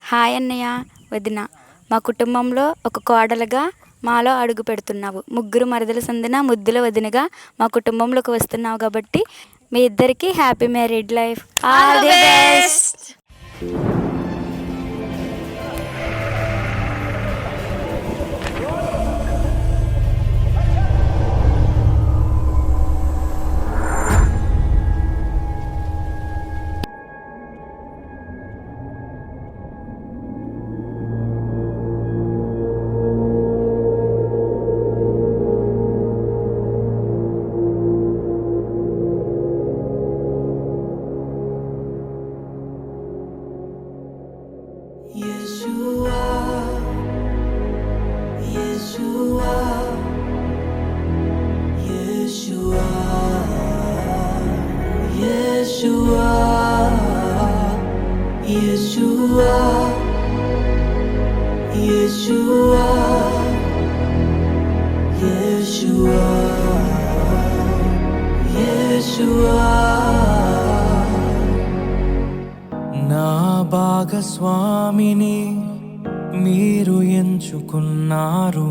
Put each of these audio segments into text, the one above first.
Hi అన్నయ్య, వదిన. మా కుటుంబంలో ఒక కోడలుగా మాలో అడుగు పెడుతున్నావు. ముగ్గురు మరదల సందిన ముద్దుల వదినగా మా కుటుంబంలోకి వస్తున్నావు కాబట్టి మీ ఇద్దరికి happy married life. All the best. నా భాగస్వామిని మీరు ఎంచుకున్నారు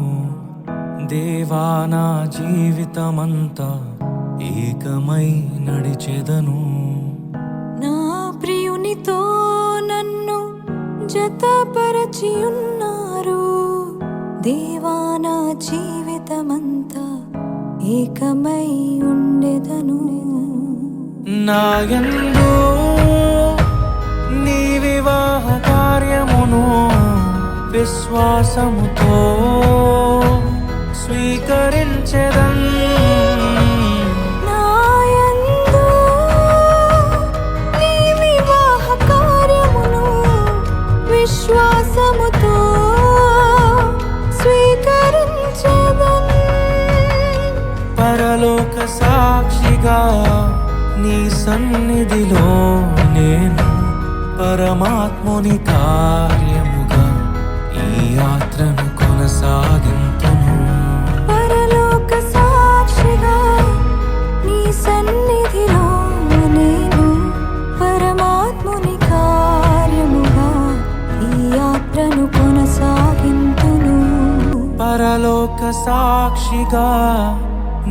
దేవా. నా జీవితమంతా ఏకమై నడిచెదను. నా ప్రియునితో నన్ను జతపరచి ఉన్నారు దేవా. నా జీవితమంతా ఏకమై ఉండెదను. నాయందు నీ వివాహ కార్యమును విశ్వాసముతో స్వీకరించెదన్. నాయందు నీ వివాహ కార్యమును విశ్వాసముతో స్వీకరించెదన్. పరలోక సాక్షిగా నీ సన్నిధిలో నేను పరమాత్ముని కార్యముగా ఈ యాత్రను కొనసాగింతును. పరలోక సాక్షిగా నీ సన్నిధిలో నేను పరమాత్ముని కార్యముగా ఈ యాత్రను కొనసాగింతును. పరలోక సాక్షిగా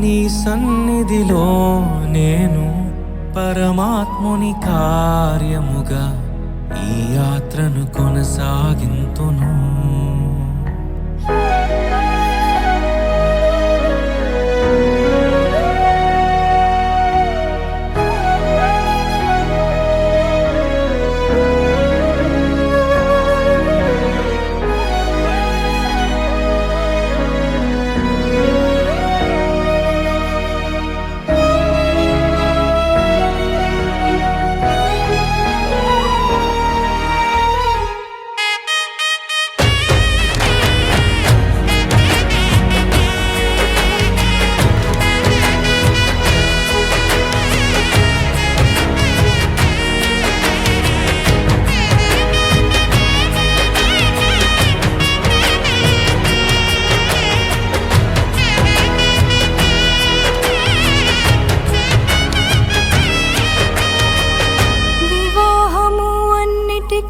నీ సన్నిధిలో నేను పరమాత్ముని కార్యముగా ఈ యాత్రను కొనసాగింతును.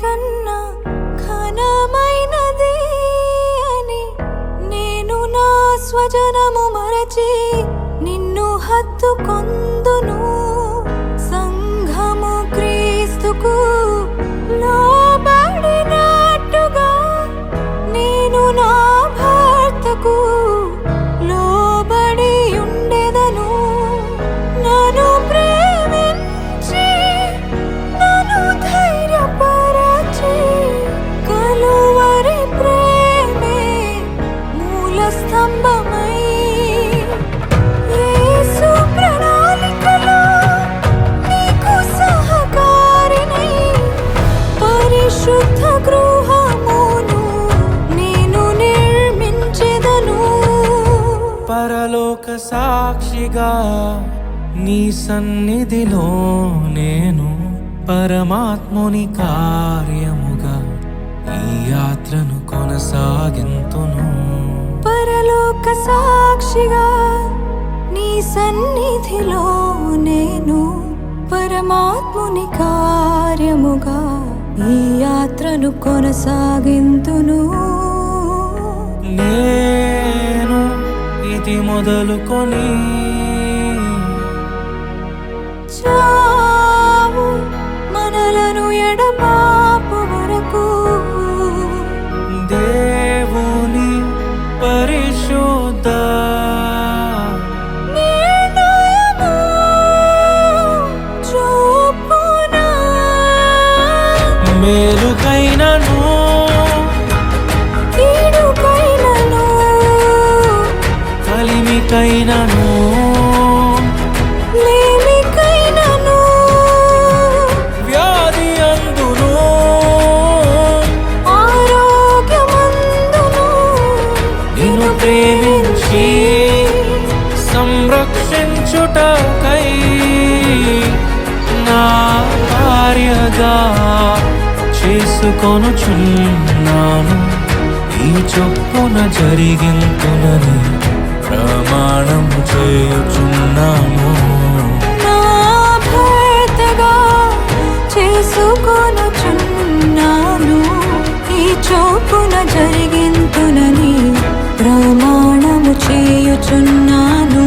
కన్నా ఘనమైనది అని నేను నా స్వజనము మరచి నిన్ను హత్తుకొందును. సంఘము క్రీస్తుకు లోబడినట్టుగా నేను నా భర్తకు లోబడి ఉండెదను. నన్ను ప్రేమించి నన్ను ధైర్యపరచి కలువరి ప్రేమే మూల స్తంభమై యేసు ప్రణాళికలో నీకు సహకారినై పరిశుద్ధ గృహమును నేను నిర్మించెదను. పరలోక సాక్షిగా నీ సన్నిధిలో నేను పరమాత్ముని కార్యముగా ఈ యాత్రను కొనసాగింతును. పరలోక సాక్షిగా నీ సన్నిధిలో నేను పరమాత్ముని కార్యముగా ఈ యాత్రను కొనసాగింతును. నేను ఇది మొదలుకొని చావు మనలను ఎడబాపు వరకు దేవుని పరిశుద్ధ నిర్ణయము చూపునా. మేలుకైనను కీడుకైనను కలిమికైనను లేమికైనను వ్యాధి అందును ఆరోగ్యమందును నిన్ను ప్రేమించి సంరక్షించుటకై నా భార్యగా చేసుకొనుచున్నాను. ఈ చొప్పున జరిగింతునని ప్రమాణం చేయుచున్నాను. నా భర్తగా చేసుకొనుచున్నాను. ఈ చొప్పున జరిగింతునని ప్రమాణము చేయుచున్నాను.